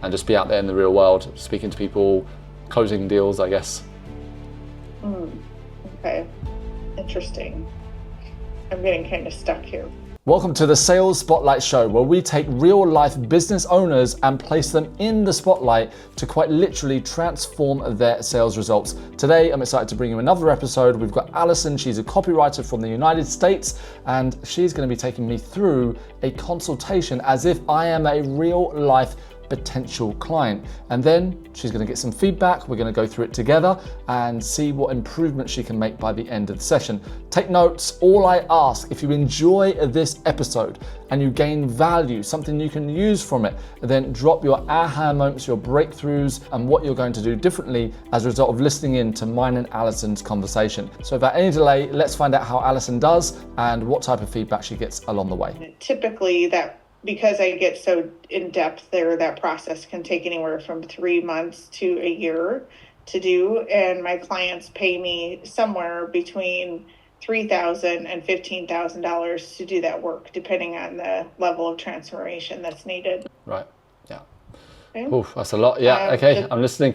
and just be out there in the real world, speaking to people, closing deals, I guess. Okay, interesting. I'm getting kind of stuck here. Welcome to the Sales Spotlight Show, where we take real-life business owners and place them in the spotlight to quite literally transform their sales results. Today, I'm excited to bring you another episode. We've got Alison. She's a copywriter from the United States, and she's going to be taking me through a consultation as if I am a real-life potential client. And then she's going to get some feedback. We're going to go through it together and see what improvements she can make by the end of the session. Take notes. All I ask, if you enjoy this episode and you gain value, something you can use from it, then drop your aha moments, your breakthroughs, and what you're going to do differently as a result of listening in to mine and Alison's conversation. So without any delay, let's find out how Alison does and what type of feedback she gets along the way. Typically, because I get so in depth there, that process can take anywhere from 3 months to a year to do. And my clients pay me somewhere between $3,000 and $15,000 to do that work, depending on the level of transformation that's needed. Right. Yeah. Okay. Oof, that's a lot. Yeah. Okay. I'm listening.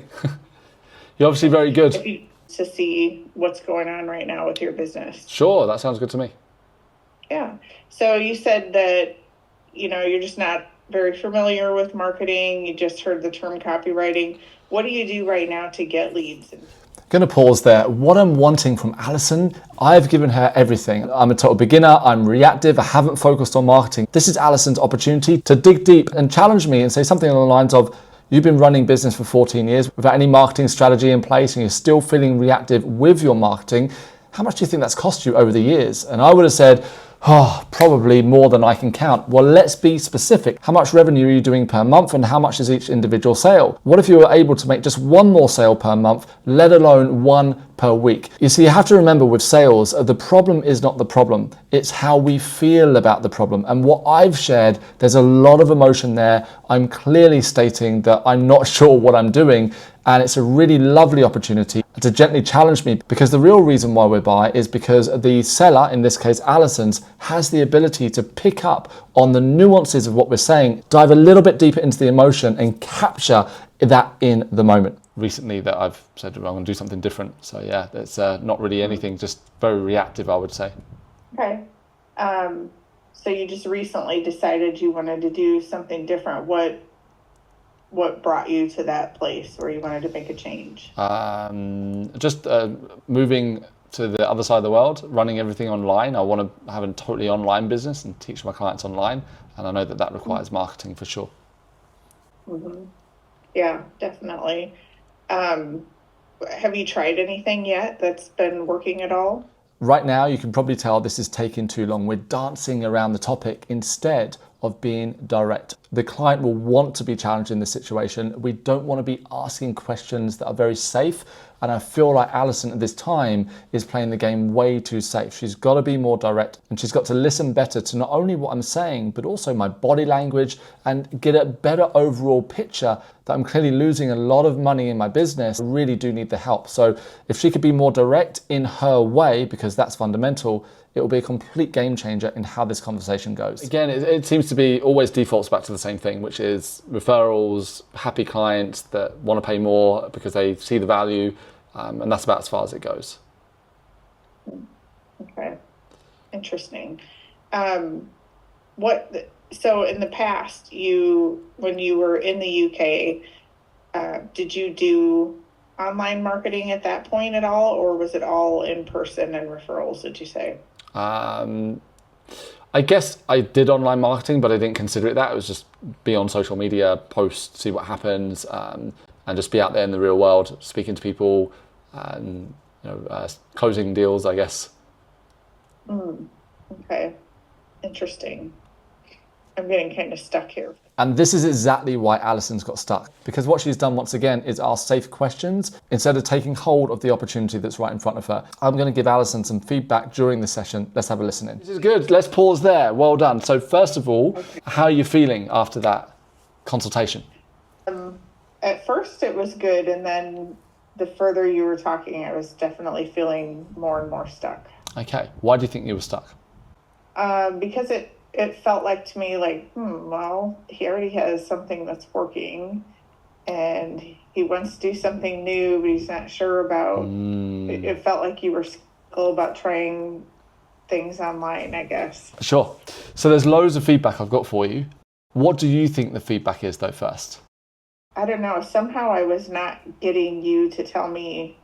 You're obviously very good. To see what's going on right now with your business. Sure. That sounds good to me. Yeah. So you said that, you're just not very familiar with marketing. You just heard the term copywriting. What do you do right now to get leads? Going to pause there. What I'm wanting from Alison, I've given her everything. I'm a total beginner. I'm reactive. I haven't focused on marketing. This is Alison's opportunity to dig deep and challenge me and say something along the lines of, you've been running business for 14 years without any marketing strategy in place and you're still feeling reactive with your marketing. How much do you think that's cost you over the years? And I would have said, probably more than I can count. Well, let's be specific. How much revenue are you doing per month and how much is each individual sale? What if you were able to make just one more sale per month, let alone one per week? You see, you have to remember with sales, the problem is not the problem. It's how we feel about the problem. And what I've shared, there's a lot of emotion there. I'm clearly stating that I'm not sure what I'm doing. And it's a really lovely opportunity to gently challenge me, because the real reason why we're by is because the seller, in this case Alison's, has the ability to pick up on the nuances of what we're saying, dive a little bit deeper into the emotion and capture that in the moment. Recently that I've said I'm going to do something different. So yeah, it's not really anything, just very reactive, I would say. Okay. So you just recently decided you wanted to do something different. What brought you to that place where you wanted to make a change? Just moving to the other side of the world, running everything online. I want to have a totally online business and teach my clients online. And I know that requires marketing for sure. Mm-hmm. Yeah, definitely. Have you tried anything yet that's been working at all? Right now, you can probably tell this is taking too long. We're dancing around the topic instead of being direct. The client will want to be challenged in this situation. We don't want to be asking questions that are very safe. And I feel like Alison at this time is playing the game way too safe. She's got to be more direct and she's got to listen better to not only what I'm saying, but also my body language and get a better overall picture that I'm clearly losing a lot of money in my business. I really do need the help. So if she could be more direct in her way, because that's fundamental, it will be a complete game changer in how this conversation goes. Again, it seems to be always defaults back to the same thing, which is referrals, happy clients that want to pay more because they see the value, and that's about as far as it goes. Okay, interesting. So in the past, when you were in the UK, did you do online marketing at that point at all, or was it all in person and referrals, did you say? I guess I did online marketing, but I didn't consider it that. It was just be on social media, post, see what happens, and just be out there in the real world, speaking to people, and closing deals, I guess. Okay, interesting. I'm getting kind of stuck here. And this is exactly why Alison's got stuck, because what she's done once again is ask safe questions instead of taking hold of the opportunity that's right in front of her. I'm going to give Alison some feedback during the session. Let's have a listen in. This is good. Let's pause there. Well done. So first of all, How are you feeling after that consultation? At first it was good, and then the further you were talking, I was definitely feeling more and more stuck. Okay. Why do you think you were stuck? Because it felt like to me like, well, he already has something that's working. and he wants to do something new, but he's not sure about. It felt like you were skeptical about trying things online, I guess. Sure. So there's loads of feedback I've got for you. What do you think the feedback is though first? I don't know. Somehow I was not getting you to tell me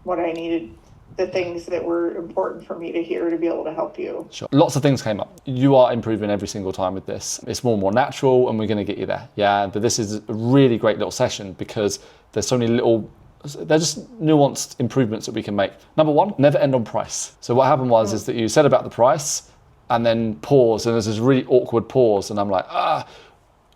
what I needed, the things that were important for me to hear to be able to help you. Sure. Lots of things came up. You are improving every single time with this. It's more and more natural and we're going to get you there. Yeah, but this is a really great little session because there's so many little, they're just nuanced improvements that we can make. Number one, never end on price. So what happened was is that you said about the price and then pause, and there's this really awkward pause, and I'm like,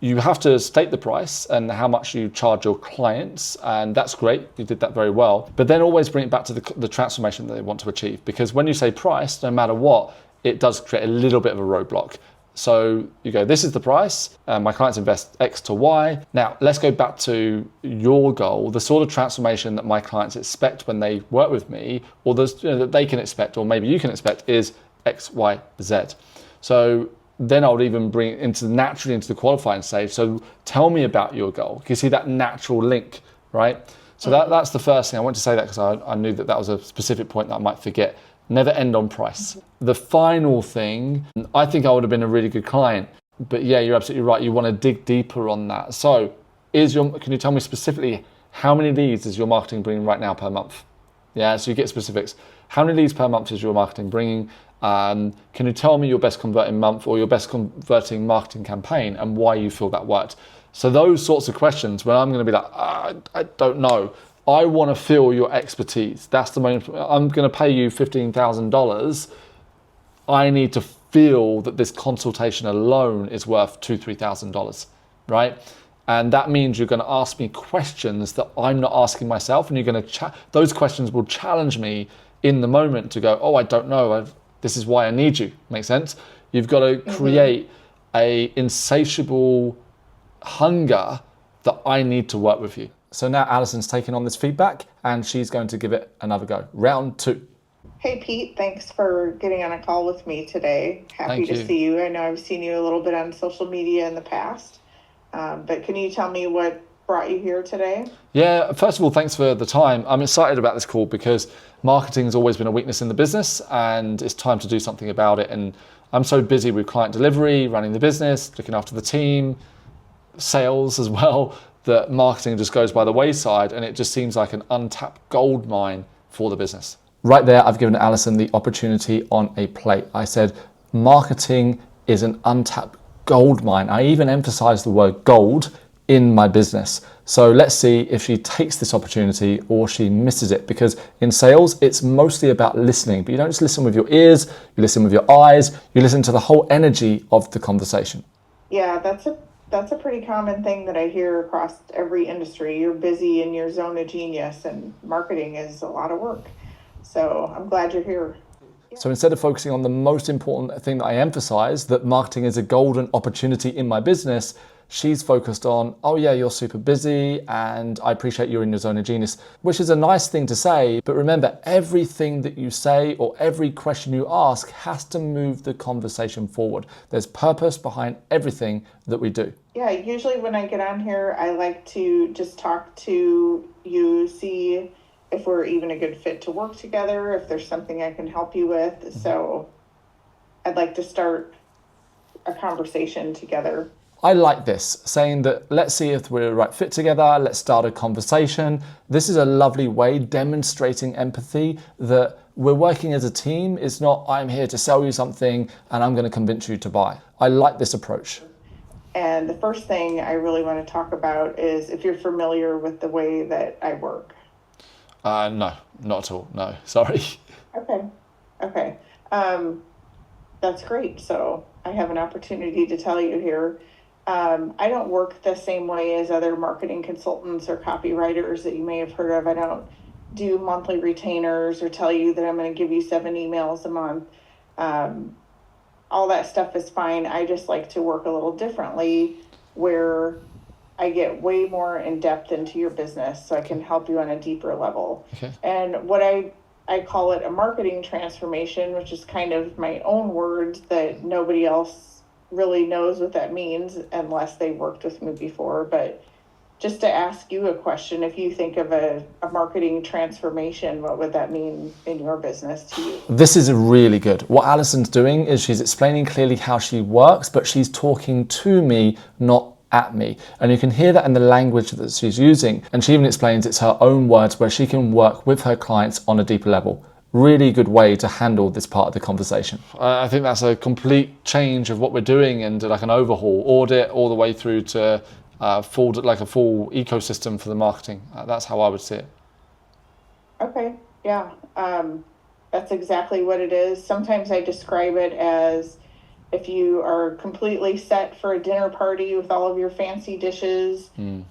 you have to state the price and how much you charge your clients, and that's great, you did that very well, but then always bring it back to the transformation that they want to achieve, because when you say price, no matter what, it does create a little bit of a roadblock. So you go, this is the price, my clients invest X to Y. Now let's go back to your goal, the sort of transformation that my clients expect when they work with me, or that they can expect, or maybe you can expect, is X, Y, Z. So then I would even bring it naturally into the qualifying stage. So tell me about your goal. You see that natural link, right? So that's the first thing. I want to say that because I knew that was a specific point that I might forget. Never end on price. The final thing, I think I would have been a really good client, but yeah, you're absolutely right. You want to dig deeper on that. So can you tell me specifically how many leads is your marketing bringing right now per month? Yeah, so you get specifics. How many leads per month is your marketing bringing? Can you tell me your best converting month or your best converting marketing campaign and why you feel that worked? So those sorts of questions, when I'm going to be like, I don't know. I want to feel your expertise. That's the moment. I'm going to pay you $15,000. I need to feel that this consultation alone is worth $2,000, $3,000, right? And that means you're going to ask me questions that I'm not asking myself, and you're going to those questions will challenge me in the moment to go, oh, I don't know. This is why I need you. Make sense? You've got to create a insatiable hunger that I need to work with you. So now Alison's taken on this feedback and she's going to give it another go. Round 2. Hey, Pete, thanks for getting on a call with me today. Happy to see you. I know I've seen you a little bit on social media in the past, but can you tell me what brought you here today? Yeah, first of all, thanks for the time. I'm excited about this call because marketing has always been a weakness in the business and it's time to do something about it. And I'm so busy with client delivery, running the business, looking after the team, sales as well, that marketing just goes by the wayside and it just seems like an untapped gold mine for the business. Right there, I've given Alison the opportunity on a plate. I said, marketing is an untapped gold mine. I even emphasized the word gold in my business. So let's see if she takes this opportunity or she misses it, because in sales, it's mostly about listening, but you don't just listen with your ears, you listen with your eyes, you listen to the whole energy of the conversation. Yeah, that's a pretty common thing that I hear across every industry. You're busy in your zone of genius, and marketing is a lot of work. So I'm glad you're here. So instead of focusing on the most important thing that I emphasize, that marketing is a golden opportunity in my business, she's focused on, oh yeah, you're super busy and I appreciate you're in your zone of genius, which is a nice thing to say. But remember, everything that you say or every question you ask has to move the conversation forward. There's purpose behind everything that we do. Yeah, usually when I get on here, I like to just talk to you, see if we're even a good fit to work together, if there's something I can help you with. So I'd like to start a conversation together. I like this, saying that let's see if we're a right fit together, let's start a conversation. This is a lovely way, demonstrating empathy, that we're working as a team. It's not, I'm here to sell you something and I'm going to convince you to buy. I like this approach. And the first thing I really want to talk about is if you're familiar with the way that I work. No, not at all. No, sorry. Okay. That's great. So I have an opportunity to tell you here. I don't work the same way as other marketing consultants or copywriters that you may have heard of. I don't do monthly retainers or tell you that I'm going to give you 7 emails a month. All that stuff is fine. I just like to work a little differently, where I get way more in depth into your business so I can help you on a deeper level. Okay. And what I call it a marketing transformation, which is kind of my own words that nobody else really knows what that means unless they worked with me before. But just to ask you a question, if you think of a marketing transformation, what would that mean in your business to you? This is really good. What Alison's doing is she's explaining clearly how she works, but she's talking to me, not at me. And you can hear that in the language that she's using. And she even explains it's her own words where she can work with her clients on a deeper level. Really good way to handle this part of the conversation. I think that's a complete change of what we're doing, and like an overhaul, audit all the way through to a full ecosystem for the marketing. That's how I would see it. Okay, yeah, that's exactly what it is. Sometimes I describe it as if you are completely set for a dinner party with all of your fancy dishes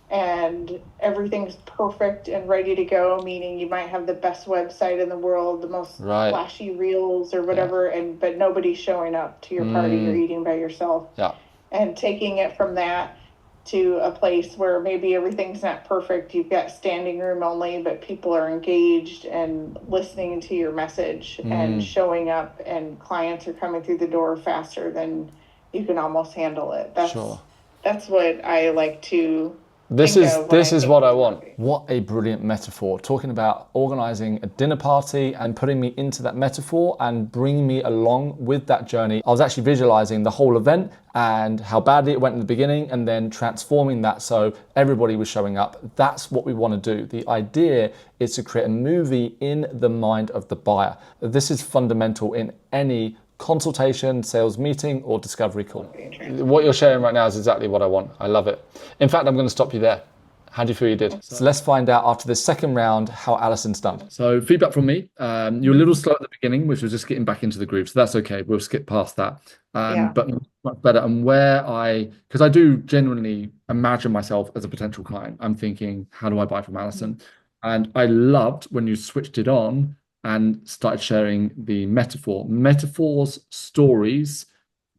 and everything's perfect and ready to go, meaning you might have the best website in the world, the most flashy reels or whatever, but nobody's showing up to your party. You're eating by yourself. Yeah. And taking it from that to a place where maybe everything's not perfect. You've got standing room only, but people are engaged and listening to your message and showing up, and clients are coming through the door faster than you can almost handle it. That's what I like to This is what I want. What a brilliant metaphor. Talking about organizing a dinner party and putting me into that metaphor and bringing me along with that journey. I was actually visualizing the whole event and how badly it went in the beginning, and then transforming that so everybody was showing up. That's what we want to do. The idea is to create a movie in the mind of the buyer. This is fundamental in any consultation, sales meeting, or discovery call. What you're sharing right now is exactly what I want. I love it. In fact, I'm going to stop you there. How do you feel you did? So let's find out after this second round how Alison's done. So feedback from me. You were a little slow at the beginning, which was just getting back into the groove. So that's okay. We'll skip past that. But much better. And because I do genuinely imagine myself as a potential client. I'm thinking, how do I buy from Alison? And I loved when you switched it on and started sharing the metaphor. Metaphors, stories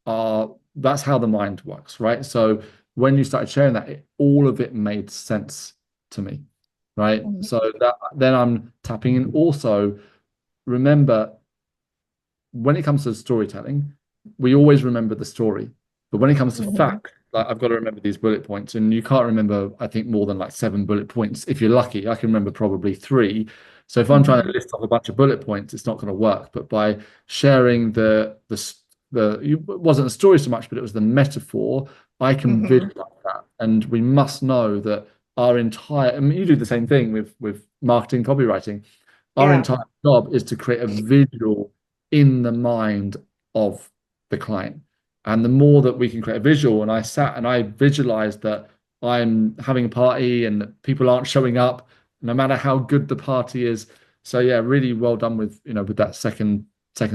that's how the mind works, right? So when you started sharing that, all of it made sense to me, right? So then I'm tapping in. Also, remember, when it comes to storytelling, we always remember the story. But when it comes to fact, like I've got to remember these bullet points, and you can't remember, I think, more than like 7 bullet points. If you're lucky, I can remember probably 3. So if I'm trying to list off a bunch of bullet points, it's not going to work. But by sharing it wasn't a story so much, but it was the metaphor, I can visualize that. And we must know that you do the same thing with marketing, copywriting. Our entire job is to create a visual in the mind of the client. And the more that we can create a visual, and I sat and I visualized that I'm having a party and that people aren't showing up, no matter how good the party is. So yeah, really well done with that second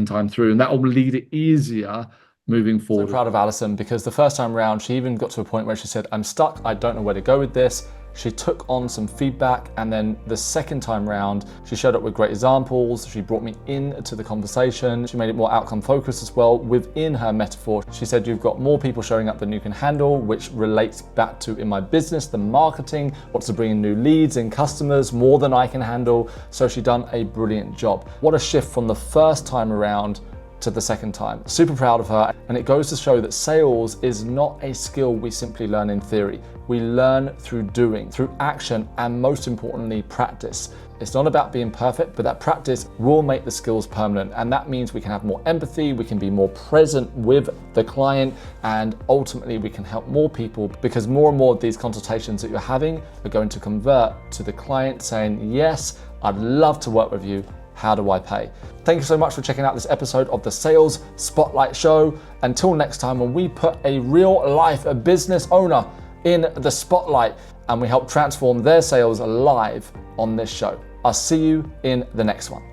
time through, and that will lead it easier moving forward. So proud of Alison, because the first time around, she even got to a point where she said, I'm stuck, I don't know where to go with this. She took on some feedback, and then the second time round, she showed up with great examples. She brought me into the conversation. She made it more outcome focused as well within her metaphor. She said, you've got more people showing up than you can handle, which relates back to in my business, the marketing, what's to bring in new leads and customers, more than I can handle. So she done a brilliant job. What a shift from the first time around to the second time. Super proud of her. And it goes to show that sales is not a skill we simply learn in theory. We learn through doing, through action, and most importantly, practice. It's not about being perfect, but that practice will make the skills permanent. And that means we can have more empathy, we can be more present with the client, and ultimately we can help more people, because more and more of these consultations that you're having are going to convert to the client saying, yes, I'd love to work with you. How do I pay? Thank you so much for checking out this episode of the Sales Spotlight Show. Until next time, when we put a real life, a business owner in the spotlight, and we help transform their sales live on this show. I'll see you in the next one.